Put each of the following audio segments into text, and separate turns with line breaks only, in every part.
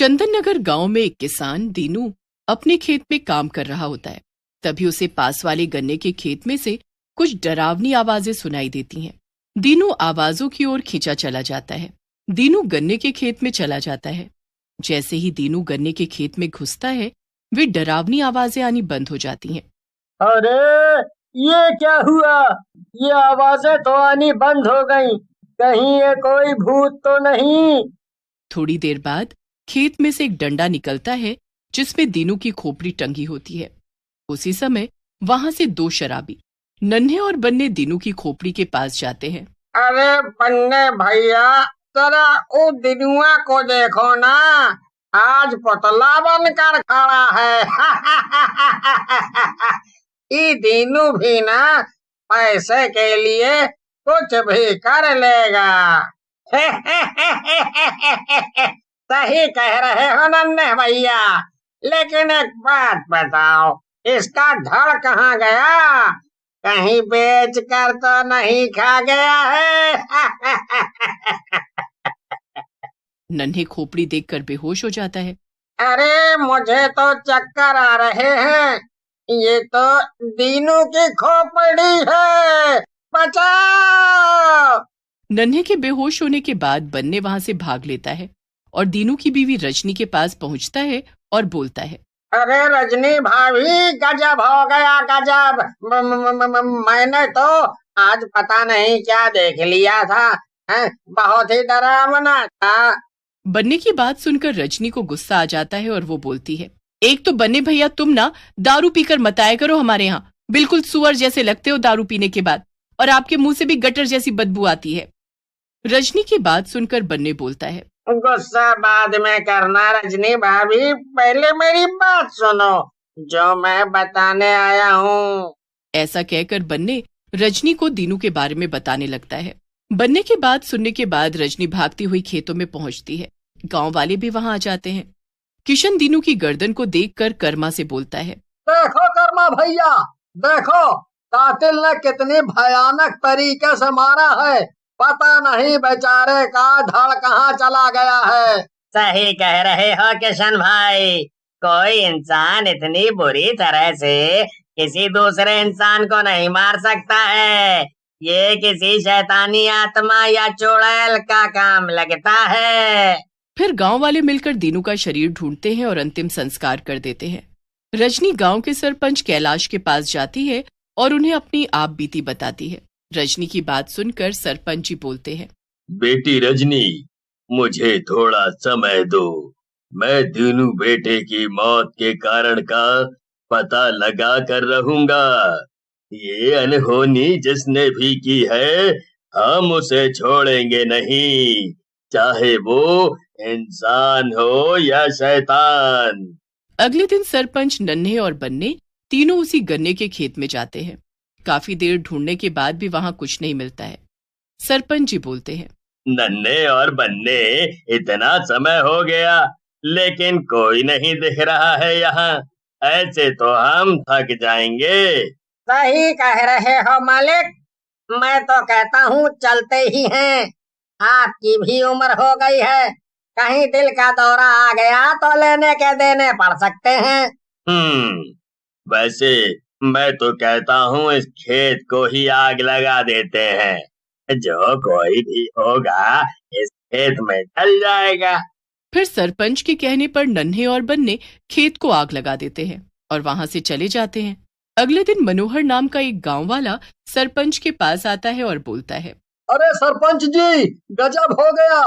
चंदन नगर गांव में एक किसान दीनू अपने खेत में काम कर रहा होता है। तभी उसे पास वाले गन्ने के खेत में से कुछ डरावनी आवाजें सुनाई देती हैं। दीनू आवाजों की ओर खींचा चला जाता है। दीनू गन्ने के खेत में चला जाता है। जैसे ही दीनू गन्ने के खेत में घुसता है, वे डरावनी आवाजें आनी बंद हो जाती हैं।
अरे ये क्या हुआ? ये आवाजें तो आनी बंद हो गई। कहीं ये कोई भूत तो नहीं?
थोड़ी देर बाद खेत में से एक डंडा निकलता है जिसमें दीनू की खोपड़ी टंगी होती है। उसी समय वहां से दो शराबी नन्हे और बन्ने दीनू की खोपड़ी के पास जाते हैं।
अरे बन्ने भैया, जरा वो दिनुआ को देखो ना, आज पुतला बनकर खड़ा है। ये दीनू भी ना पैसे के लिए कुछ भी कर लेगा। सही कह रहे हो नन्हे भैया, लेकिन एक बात बताओ, इसका धड़ कहाँ गया? कहीं बेच कर तो नहीं खा गया है?
नन्हे खोपड़ी देखकर बेहोश हो जाता है।
अरे मुझे तो चक्कर आ रहे हैं। ये तो दीनू की खोपड़ी है, बचाओ!
नन्हे के बेहोश होने के बाद बन्ने वहां से भाग लेता है और दीनू की बीवी रजनी के पास पहुंचता है और बोलता है,
अरे रजनी भाभी, गजब हो गया, गजब। मैंने तो आज पता नहीं क्या देख लिया था, बहुत ही डरावना था।
बन्ने की बात सुनकर रजनी को गुस्सा आ जाता है और वो बोलती है, एक तो बन्ने भैया, तुम ना दारू पीकर मत आया करो हमारे यहाँ। बिल्कुल सुअर जैसे लगते हो दारू पीने के बाद, और आपके मुंह से भी गटर जैसी बदबू आती है। रजनी की बात सुनकर बन्ने बोलता है,
गुस्सा बाद में करना रजनी भाभी, पहले मेरी बात सुनो जो मैं बताने आया हूँ।
ऐसा कहकर बन्ने रजनी को दीनू के बारे में बताने लगता है। बन्ने की बात सुनने के बाद रजनी भागती हुई खेतों में पहुंचती है। गांव वाले भी वहां आ जाते हैं। किशन दीनू की गर्दन को देखकर कर्मा से बोलता है,
देखो कर्मा भैया, देखो कातिल ने कितनी भयानक तरीके से मारा है। पता नहीं बेचारे का धड़ कहाँ चला गया है।
सही कह रहे हो किशन भाई, कोई इंसान इतनी बुरी तरह से किसी दूसरे इंसान को नहीं मार सकता है। ये किसी शैतानी आत्मा या चुड़ैल का काम लगता है।
फिर गांव वाले मिलकर दीनू का शरीर ढूंढते हैं और अंतिम संस्कार कर देते हैं। रजनी गांव के सरपंच कैलाश के पास जाती है और उन्हें अपनी आप बीती बताती है। रजनी की बात सुनकर सरपंच जी बोलते हैं,
बेटी रजनी, मुझे थोड़ा समय दो। मैं दीनू बेटे की मौत के कारण का पता लगा कर रहूंगा। ये अनहोनी जिसने भी की है, हम उसे छोड़ेंगे नहीं, चाहे वो इंसान हो या शैतान।
अगले दिन सरपंच, नन्हे और बन्ने तीनों उसी गन्ने के खेत में जाते हैं। काफी देर ढूंढने के बाद भी वहां कुछ नहीं मिलता है। सरपंच जी बोलते हैं,
नन्हे और बन्ने, इतना समय हो गया लेकिन कोई नहीं दिख रहा है यहाँ। ऐसे तो हम थक जाएंगे।
सही कह रहे हो मालिक, मैं तो कहता हूँ चलते ही हैं। आपकी भी उम्र हो गई है, कहीं दिल का दौरा आ गया तो लेने के देने पड़ सकते हैं।
वैसे मैं तो कहता हूँ इस खेत को ही आग लगा देते हैं। जो कोई भी होगा इस खेत में जल जाएगा।
फिर सरपंच के कहने पर नन्हे और बन्ने खेत को आग लगा देते हैं और वहां से चले जाते हैं। अगले दिन मनोहर नाम का एक गांव वाला सरपंच के पास आता है और बोलता है,
अरे सरपंच जी, गजब हो गया।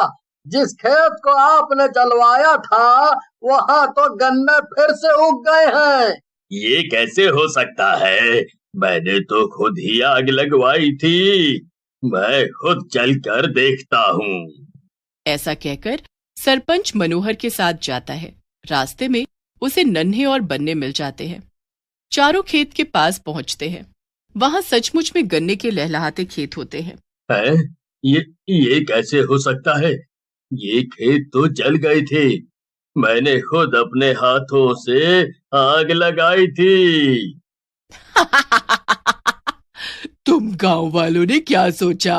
जिस खेत को आपने जलवाया था वहाँ तो गन्ने फिर से उग गए हैं।
ये कैसे हो सकता है? मैंने तो खुद ही आग लगवाई थी। मैं खुद चल कर देखता हूँ।
ऐसा कहकर सरपंच मनोहर के साथ जाता है। रास्ते में उसे नन्हे और बन्ने मिल जाते हैं। चारों खेत के पास पहुंचते हैं। वहां सचमुच में गन्ने के लहलहाते खेत होते हैं।
ये कैसे हो सकता है? ये खेत तो जल गए थे। मैंने खुद अपने हाथों से आग लगाई थी।
तुम गांव वालों ने क्या सोचा,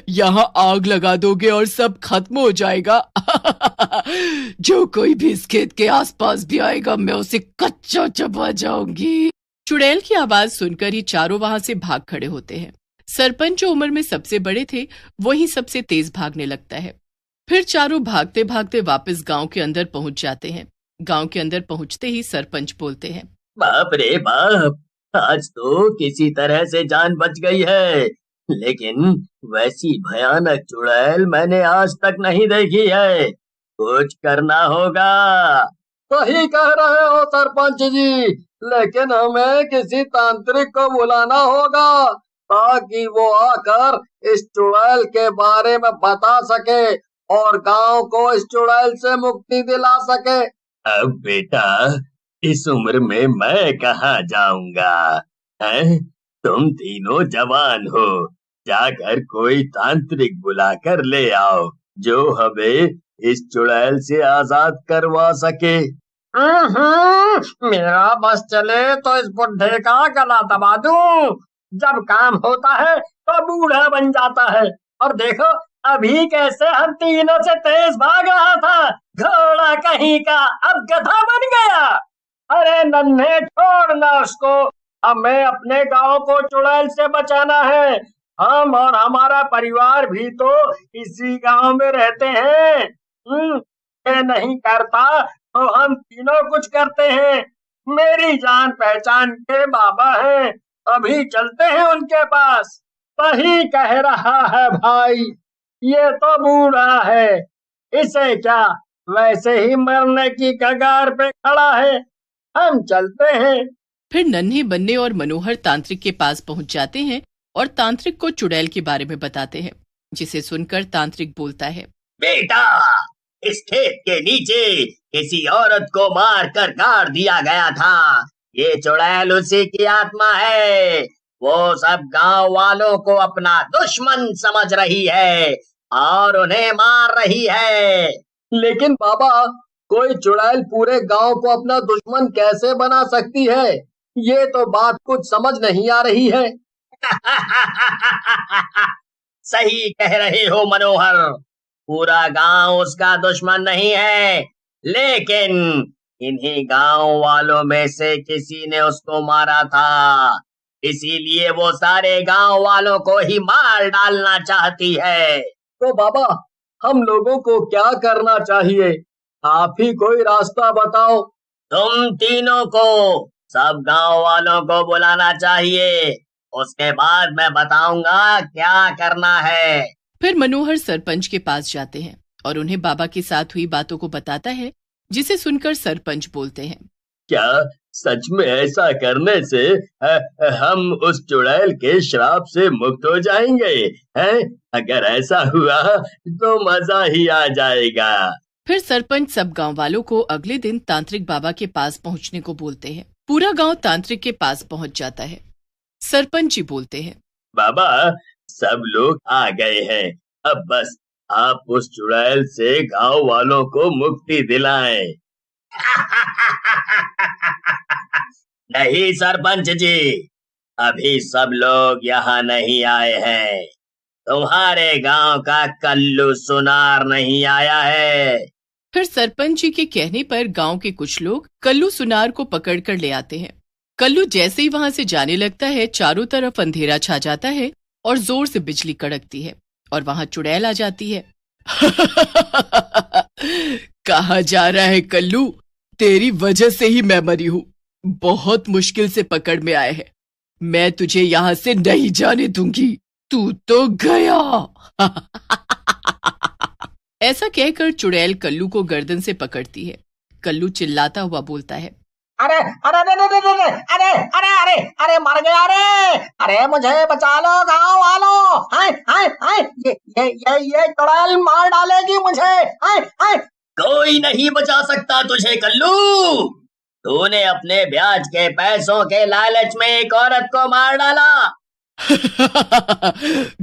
यहाँ आग लगा दोगे और सब खत्म हो जाएगा? जो कोई भी इस खेत के आसपास भी आएगा मैं उसे कच्चा चबा जाऊंगी। चुड़ैल की आवाज सुनकर ही चारों वहां से भाग खड़े होते हैं। सरपंच जो उम्र में सबसे बड़े थे वही सबसे तेज भागने लगता है। फिर चारों भागते भागते वापस गांव के अंदर पहुंच जाते हैं। गांव के अंदर पहुंचते ही सरपंच बोलते हैं,
बाप रे बाप, आज तो किसी तरह से जान बच गई है, लेकिन वैसी भयानक चुड़ैल मैंने आज तक नहीं देखी है। कुछ करना होगा।
सही कह रहे हो सरपंच जी, लेकिन हमें किसी तांत्रिक को बुलाना होगा ताकि वो आकर इस चुड़ैल के बारे में बता सके और गांव को इस चुड़ैल से मुक्ति दिला सके।
अब बेटा, इस उम्र में मैं कहाँ जाऊंगा? हैं? तुम तीनों जवान हो, जाकर कोई तांत्रिक बुलाकर ले आओ जो हमें इस चुड़ैल से आजाद करवा सके।
मेरा बस चले तो इस बुढ़े का गला दबा दूं। जब काम होता है तो बूढ़ा बन जाता है। और देखो अभी कैसे हम तीनों से तेज भाग रहा था, घोड़ा कहीं का अब गधा बन गया। अरे नन्हे छोड़ना उसको, हमें अपने गांव को चुड़ैल से बचाना है। हम और हमारा परिवार भी तो इसी गांव में रहते हैं। ये नहीं करता तो हम तीनों कुछ करते हैं। मेरी जान पहचान के बाबा हैं, अभी चलते हैं उनके पास। सही कह रहा है भाई, ये तो बूढ़ा है, इसे क्या वैसे ही मरने की कगार पे खड़ा है। हम चलते हैं।
फिर नन्हे बन्ने और मनोहर तांत्रिक के पास पहुंच जाते हैं और तांत्रिक को चुड़ैल के बारे में बताते हैं, जिसे सुनकर तांत्रिक बोलता है,
बेटा, इस खेत के नीचे किसी औरत को मार कर काट दिया गया था। ये चुड़ैल उसी की आत्मा है। वो सब गांव वालों को अपना दुश्मन समझ रही है और उन्हें मार रही है।
लेकिन बाबा, कोई चुड़ैल पूरे गांव को अपना दुश्मन कैसे बना सकती है? ये तो बात कुछ समझ नहीं आ रही है।
सही कह रहे हो मनोहर, पूरा गांव उसका दुश्मन नहीं है, लेकिन इन्हीं गांव वालों में से किसी ने उसको मारा था। इसीलिए वो सारे गांव वालों को ही मार डालना चाहती है।
तो बाबा, हम लोगों को क्या करना चाहिए? आप ही कोई रास्ता बताओ।
तुम तीनों को सब गांव वालों को बुलाना चाहिए, उसके बाद मैं बताऊंगा क्या करना है।
फिर मनोहर सरपंच के पास जाते हैं और उन्हें बाबा के साथ हुई बातों को बताता है, जिसे सुनकर सरपंच बोलते हैं,
क्या सच में ऐसा करने से हम उस चुड़ैल के श्राप से मुक्त हो जाएंगे? हैं? अगर ऐसा हुआ तो मजा ही आ जाएगा।
फिर सरपंच सब गांव वालों को अगले दिन तांत्रिक बाबा के पास पहुंचने को बोलते हैं। पूरा गांव तांत्रिक के पास पहुंच जाता है। सरपंच जी बोलते हैं,
बाबा, सब लोग आ गए हैं, अब बस आप उस चुड़ैल से गांव वालों को मुक्ति दिलाएं।
नहीं सरपंच जी, अभी सब लोग यहाँ नहीं आए हैं। तुम्हारे गांव का कल्लू सुनार नहीं आया है।
फिर सरपंच जी के कहने पर गांव के कुछ लोग कल्लू सुनार को पकड़कर ले आते हैं। कल्लू जैसे ही वहां से जाने लगता है, चारों तरफ अंधेरा छा जाता है और जोर से बिजली कड़कती है और वहां चुड़ैल आ जाती है। कहाँ जा रहा है कल्लू? तेरी वजह से ही मैं मरी हूँ। बहुत मुश्किल से पकड़ में आए हैं। मैं तुझे यहाँ से नहीं जाने दूंगी। तू तो गया। ऐसा कहकर चुड़ैल कल्लू को गर्दन से पकड़ती है। कल्लू चिल्लाता हुआ बोलता है,
अरे अरे अरे अरे अरे अरे अरे अरे अरे मर गया रे। अरे मुझे बचा लो गांव वालों। हाय हाय हाय, ये चुड़ैल मार डालेगी मुझे। हाय हाय।
कोई नहीं बचा सकता तुझे कल्लू। तूने अपने ब्याज के पैसों के लालच में एक औरत को मार डाला।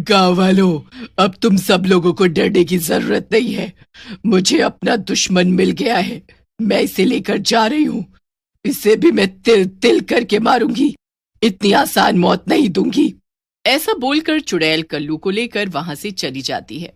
गांव वालों, अब तुम सब लोगों को डरने की जरूरत नहीं है। मुझे अपना दुश्मन मिल गया है। मैं इसे लेकर जा रही हूँ। इसे भी मैं तिल तिल करके मारूंगी। इतनी आसान मौत नहीं दूंगी। ऐसा बोलकर चुड़ैल कल्लू को लेकर वहां से चली जाती है।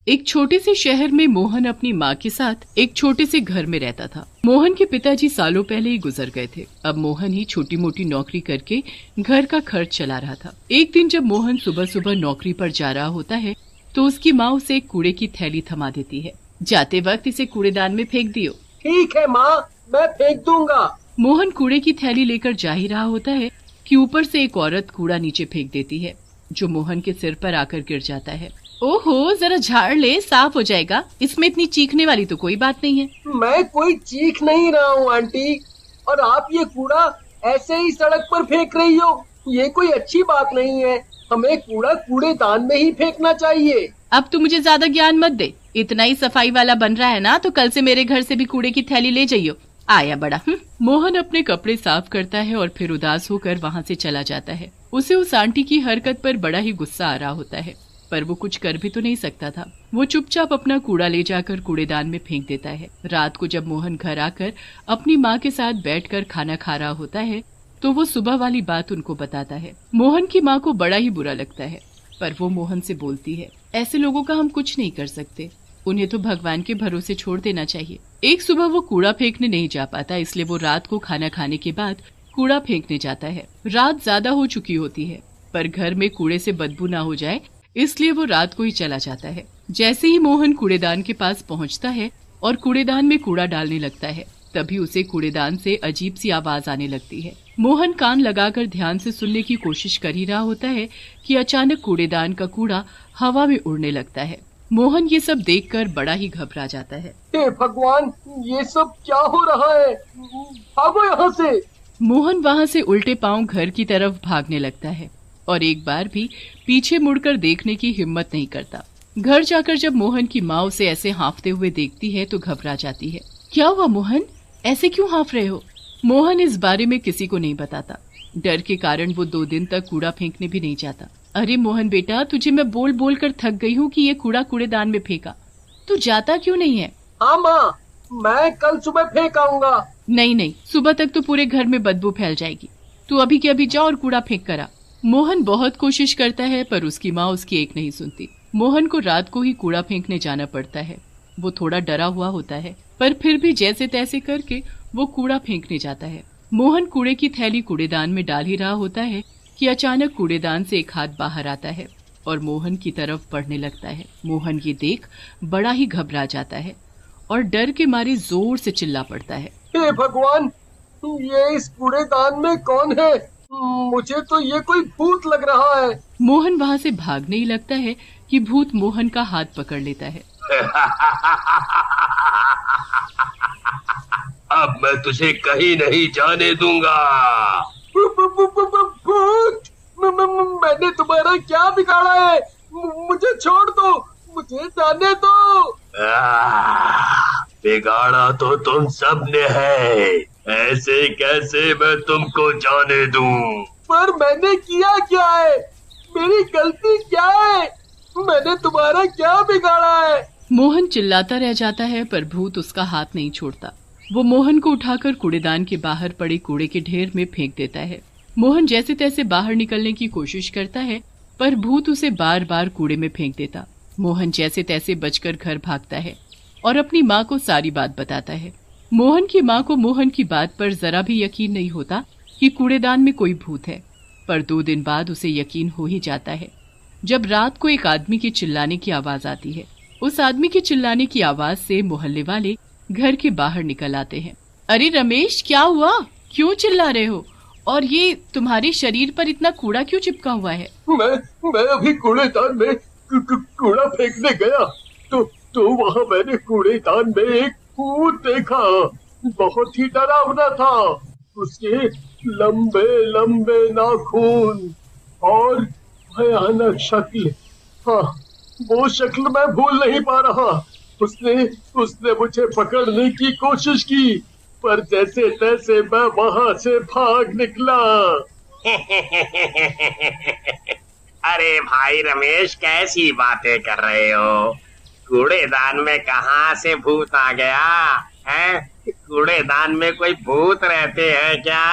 एक छोटे से शहर में मोहन अपनी माँ के साथ एक छोटे से घर में रहता था। मोहन के पिताजी सालों पहले ही गुजर गए थे। अब मोहन ही छोटी मोटी नौकरी करके घर का खर्च चला रहा था। एक दिन जब मोहन सुबह सुबह नौकरी पर जा रहा होता है तो उसकी माँ उसे एक कूड़े की थैली थमा देती है। जाते वक्त इसे कूड़ेदान में फेंक दियो।
ठीक है माँ, मैं फेंक दूंगा।
मोहन कूड़े की थैली लेकर जा ही रहा होता है कि ऊपर से एक औरत कूड़ा नीचे फेंक देती है, जो मोहन के सिर पर आकर गिर जाता है। ओहो, जरा झाड़ ले, साफ हो जाएगा। इसमें इतनी चीखने वाली तो कोई बात नहीं है।
मैं कोई चीख नहीं रहा हूँ आंटी, और आप ये कूड़ा ऐसे ही सड़क पर फेंक रही हो, ये कोई अच्छी बात नहीं है। हमें कूड़ा कूड़ेदान में ही फेंकना चाहिए।
अब तू मुझे ज्यादा ज्ञान मत दे। इतना ही सफाई वाला बन रहा है ना, तो कल से मेरे घर से भी कूड़े की थैली ले जाइयो। आया बड़ा। मोहन अपने कपड़े साफ करता है और फिर उदास होकर वहाँ से चला जाता है। उसे उस आंटी की हरकत पर बड़ा ही गुस्सा आ रहा होता है, पर वो कुछ कर भी तो नहीं सकता था। वो चुपचाप अपना कूड़ा ले जाकर कूड़ेदान में फेंक देता है। रात को जब मोहन घर आकर अपनी माँ के साथ बैठकर खाना खा रहा होता है तो वो सुबह वाली बात उनको बताता है। मोहन की माँ को बड़ा ही बुरा लगता है, पर वो मोहन से बोलती है, ऐसे लोगों का हम कुछ नहीं कर सकते, उन्हें तो भगवान के भरोसे छोड़ देना चाहिए। एक सुबह वो कूड़ा फेंकने नहीं जा पाता, इसलिए वो रात को खाना खाने के बाद कूड़ा फेंकने जाता है। रात ज्यादा हो चुकी होती है, पर घर में कूड़े से बदबू ना हो जाए इसलिए वो रात को ही चला जाता है। जैसे ही मोहन कूड़ेदान के पास पहुंचता है और कूड़ेदान में कूड़ा डालने लगता है, तभी उसे कूड़ेदान से अजीब सी आवाज आने लगती है। मोहन कान लगाकर ध्यान से सुनने की कोशिश कर ही रहा होता है कि अचानक कूड़ेदान का कूड़ा हवा में उड़ने लगता है। मोहन ये सब देखकर बड़ा ही घबरा जाता है।
हे भगवान, ये सब क्या हो रहा है? भागो यहाँ से।
मोहन वहाँ से उल्टे पांव घर की तरफ भागने लगता है और एक बार भी पीछे मुड़कर देखने की हिम्मत नहीं करता। घर जाकर जब मोहन की माँ उसे ऐसे हाँफते हुए देखती है तो घबरा जाती है। क्या हुआ मोहन, ऐसे क्यों हाँफ रहे हो? मोहन इस बारे में किसी को नहीं बताता। डर के कारण वो 2 दिन तक कूड़ा फेंकने भी नहीं जाता। अरे मोहन बेटा, तुझे मैं बोल बोल कर थक गई हूँ कि ये कूड़ा कूड़ेदान में फेंका, तू जाता क्यों नहीं है?
हाँ माँ, मैं कल सुबह फेंक आऊंगा।
नहीं, सुबह तक तो पूरे घर में बदबू फैल जाएगी। तू अभी के अभी जा और कूड़ा फेंक कर आ। मोहन बहुत कोशिश करता है पर उसकी माँ उसकी एक नहीं सुनती। मोहन को रात को ही कूड़ा फेंकने जाना पड़ता है। वो थोड़ा डरा हुआ होता है, पर फिर भी जैसे तैसे करके वो कूड़ा फेंकने जाता है। मोहन कूड़े की थैली कूड़ेदान में डाल ही रहा होता है कि अचानक कूड़ेदान से एक हाथ बाहर आता है और मोहन की तरफ बढ़ने लगता है। मोहन ये देख बड़ा ही घबरा जाता है और डर के मारे जोर से चिल्ला पड़ता है।
हे भगवान, ये इस कूड़ेदान में कौन है? मुझे तो ये कोई भूत लग रहा है।
मोहन वहाँ से भागने ही लगता है कि भूत मोहन का हाथ पकड़ लेता है।
अब मैं तुझे कहीं नहीं जाने दूंगा।
भूत, मैंने तुम्हारा क्या बिगाड़ा है? मुझे छोड़ दो, मुझे जाने दो।
बिगाड़ा तो तुम सब ने है, ऐसे कैसे मैं तुमको जाने दूं?
पर मैंने किया क्या है? मेरी गलती क्या है? मैंने तुम्हारा क्या बिगाड़ा है?
मोहन चिल्लाता रह जाता है पर भूत उसका हाथ नहीं छोड़ता। वो मोहन को उठाकर कूड़ेदान के बाहर पड़े कूड़े के ढेर में फेंक देता है। मोहन जैसे तैसे बाहर निकलने की कोशिश करता है पर भूत उसे बार बार कूड़े में फेंक देता। मोहन जैसे तैसे बचकर घर भागता है और अपनी माँ को सारी बात बताता है। मोहन की माँ को मोहन की बात पर जरा भी यकीन नहीं होता कि कूड़ेदान में कोई भूत है, पर 2 दिन बाद उसे यकीन हो ही जाता है जब रात को एक आदमी के चिल्लाने की आवाज आती है। उस आदमी के चिल्लाने की आवाज से मोहल्ले वाले घर के बाहर निकल आते हैं। अरे रमेश, क्या हुआ, क्यों चिल्ला रहे हो? और ये तुम्हारे शरीर पर इतना कूड़ा क्यों चिपका हुआ है?
मैं अभी कूड़ेदान में कूड़ा फेंकने गया तो वहाँ मैंने कूड़ेदान में एक भूत देखा। बहुत ही डरावना था। उसके लंबे लंबे नाखून और भयानक शक्ल। हाँ, वो शक्ल मैं भूल नहीं पा रहा। उसने मुझे पकड़ने की कोशिश की, पर जैसे तैसे मैं वहाँ से भाग निकला।
अरे भाई रमेश, कैसी बातें कर रहे हो? कूड़ेदान में कहाँ से भूत आ गया है? कूड़ेदान में कोई भूत रहते हैं क्या?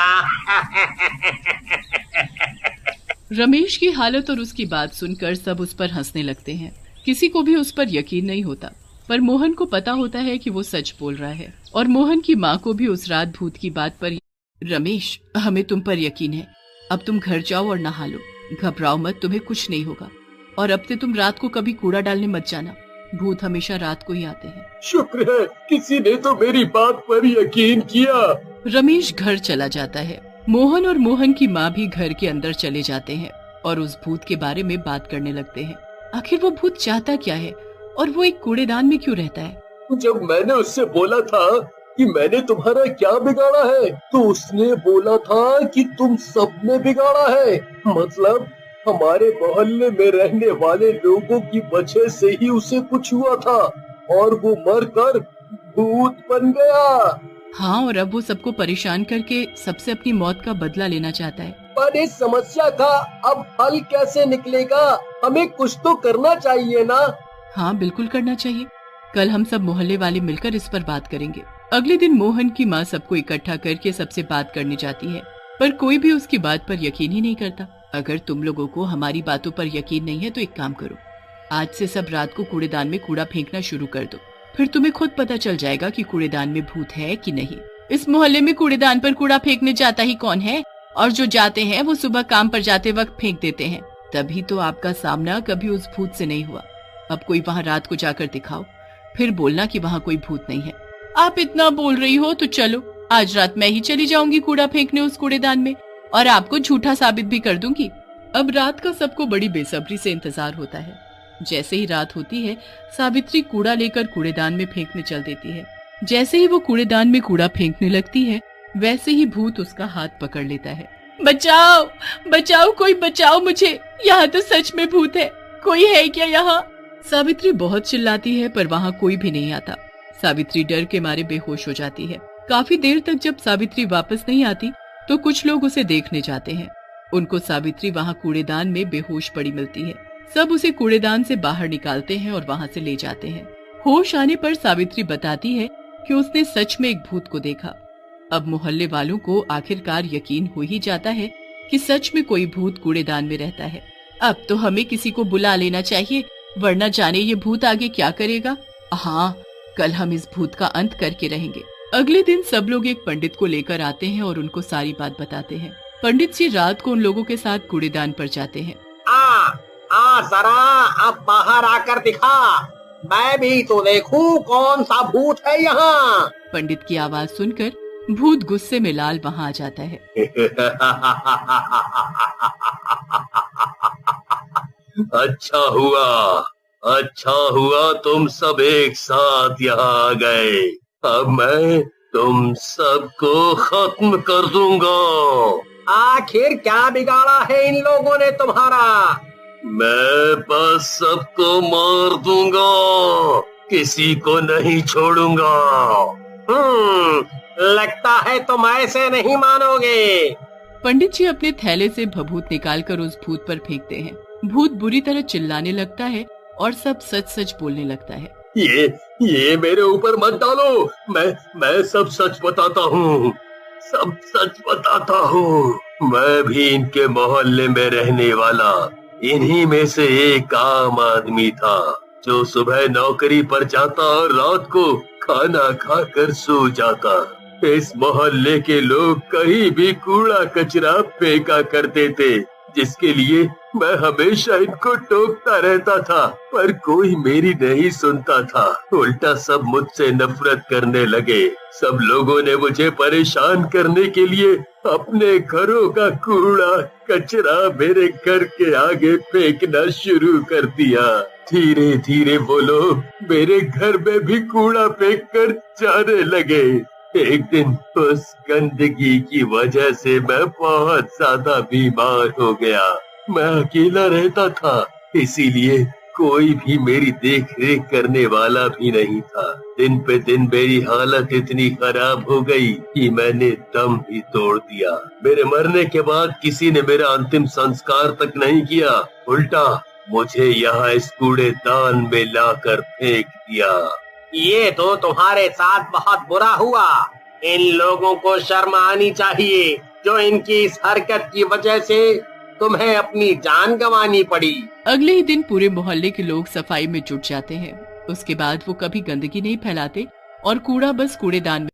रमेश की हालत और उसकी बात सुनकर सब उस पर हंसने लगते हैं। किसी को भी उस पर यकीन नहीं होता, पर मोहन को पता होता है कि वो सच बोल रहा है। और मोहन की माँ को भी उस रात भूत की बात पर, रमेश हमें तुम पर यकीन है, अब तुम घर जाओ और नहा लो, घबराओ मत, तुम्हें कुछ नहीं होगा। और अब से तुम रात को कभी कूड़ा डालने मत जाना, भूत हमेशा रात को ही आते हैं।
शुक्र है किसी ने तो मेरी बात पर यकीन किया।
रमेश घर चला जाता है। मोहन और मोहन की माँ भी घर के अंदर चले जाते हैं और उस भूत के बारे में बात करने लगते हैं। आखिर वो भूत चाहता क्या है और वो एक कूड़ेदान में क्यों रहता है?
जब मैंने उससे बोला था कि मैंने तुम्हारा क्या बिगाड़ा है, तो उसने बोला था कि तुम सबने बिगाड़ा है। मतलब हमारे मोहल्ले में रहने वाले लोगों की वजह से ही उसे कुछ हुआ था और वो मरकर भूत बन गया।
हाँ, और अब वो सबको परेशान करके सबसे अपनी मौत का बदला लेना चाहता है।
पर इस समस्या का अब हल कैसे निकलेगा? हमें कुछ तो करना चाहिए ना?
हाँ, बिल्कुल करना चाहिए। कल हम सब मोहल्ले वाले मिलकर इस पर बात करेंगे। अगले दिन मोहन की माँ सबको इकट्ठा करके सबसे बात करने जाती है, पर कोई भी उसकी बात पर यकीन ही नहीं करता। अगर तुम लोगों को हमारी बातों पर यकीन नहीं है तो एक काम करो, आज से सब रात को कूड़ेदान में कूड़ा फेंकना शुरू कर दो, फिर तुम्हें खुद पता चल जाएगा कि कूड़ेदान में भूत है कि नहीं। इस मोहल्ले में कूड़ेदान पर कूड़ा फेंकने जाता ही कौन है? और जो जाते हैं वो सुबह काम पर जाते वक्त फेंक देते हैं। तभी तो आपका सामना कभी उस भूत से नहीं हुआ। अब कोई वहाँ रात को जाकर दिखाओ, फिर बोलना कि वहाँ कोई भूत नहीं है। आप इतना बोल रही हो तो चलो, आज रात मैं ही चली जाऊंगी कूड़ा फेंकने उस कूड़ेदान में, और आपको झूठा साबित भी कर दूंगी। अब रात का सबको बड़ी बेसब्री से इंतजार होता है। जैसे ही रात होती है, सावित्री कूड़ा लेकर कूड़ेदान में फेंकने चल देती है। जैसे ही वो कूड़ेदान में कूड़ा फेंकने लगती है, वैसे ही भूत उसका हाथ पकड़ लेता है। बचाओ बचाओ, कोई बचाओ मुझे, यहाँ तो सच में भूत है, कोई है क्या यहाँ? सावित्री बहुत चिल्लाती है पर वहाँ कोई भी नहीं आता। सावित्री डर के मारे बेहोश हो जाती है। काफी देर तक जब सावित्री वापस नहीं आती तो कुछ लोग उसे देखने जाते हैं। उनको सावित्री वहाँ कूड़ेदान में बेहोश पड़ी मिलती है। सब उसे कूड़ेदान से बाहर निकालते हैं और वहाँ से ले जाते हैं। होश आने पर सावित्री बताती है कि उसने सच में एक भूत को देखा। अब मोहल्ले वालों को आखिरकार यकीन हो ही जाता है कि सच में कोई भूत कूड़ेदान में रहता है। अब तो हमें किसी को बुला लेना चाहिए, वरना जाने ये भूत आगे क्या करेगा। हाँ, कल हम इस भूत का अंत करके रहेंगे। अगले दिन सब लोग एक पंडित को लेकर आते हैं और उनको सारी बात बताते हैं। पंडित जी रात को उन लोगों के साथ कूड़ेदान पर जाते हैं।
जरा अब बाहर आकर दिखा, मैं भी तो देखूं कौन सा भूत है यहाँ।
पंडित की आवाज सुनकर भूत गुस्से में लाल वहाँ आ जाता है।
अच्छा हुआ तुम सब एक साथ यहाँ आ गए। अब मैं तुम सबको खत्म कर दूंगा।
आखिर क्या बिगाड़ा है इन लोगों ने तुम्हारा?
मैं बस सबको मार दूंगा, किसी को नहीं छोड़ूंगा।
लगता है तुम ऐसे नहीं मानोगे।
पंडित जी अपने थैले से भभूत निकालकर उस भूत पर फेंकते हैं। भूत बुरी तरह चिल्लाने लगता है और सब सच सच बोलने लगता है।
ये मेरे ऊपर मत डालो, मैं सब सच बताता हूँ, सब सच बताता हूँ। मैं भी इनके मोहल्ले में रहने वाला इन्हीं में से एक आम आदमी था, जो सुबह नौकरी पर जाता और रात को खाना खाकर सो जाता। इस मोहल्ले के लोग कहीं भी कूड़ा कचरा फेंका करते थे, जिसके लिए मैं हमेशा इनको टोकता रहता था, पर कोई मेरी नहीं सुनता था। उल्टा सब मुझसे नफरत करने लगे। सब लोगों ने मुझे परेशान करने के लिए अपने घरों का कूड़ा कचरा मेरे घर के आगे फेंकना शुरू कर दिया। धीरे धीरे वो लोग मेरे घर में भी कूड़ा फेंक कर जाने लगे। एक दिन उस गंदगी की वजह से मैं बहुत ज्यादा बीमार हो गया। मैं अकेला रहता था, इसीलिए कोई भी मेरी देख रेख करने वाला भी नहीं था। दिन पे दिन मेरी हालत इतनी खराब हो गई कि मैंने दम ही तोड़ दिया। मेरे मरने के बाद किसी ने मेरा अंतिम संस्कार तक नहीं किया, उल्टा मुझे यहाँ इस कूड़ेदान में लाकर फेंक दिया।
ये तो तुम्हारे साथ बहुत बुरा हुआ। इन लोगों को शर्म आनी चाहिए, जो इनकी इस हरकत की वजह से
तुम्हें अपनी जान गंवानी पड़ी।
अगले ही दिन पूरे मोहल्ले के लोग सफाई में जुट जाते हैं। उसके बाद वो कभी गंदगी नहीं फैलाते और कूड़ा बस कूड़ेदान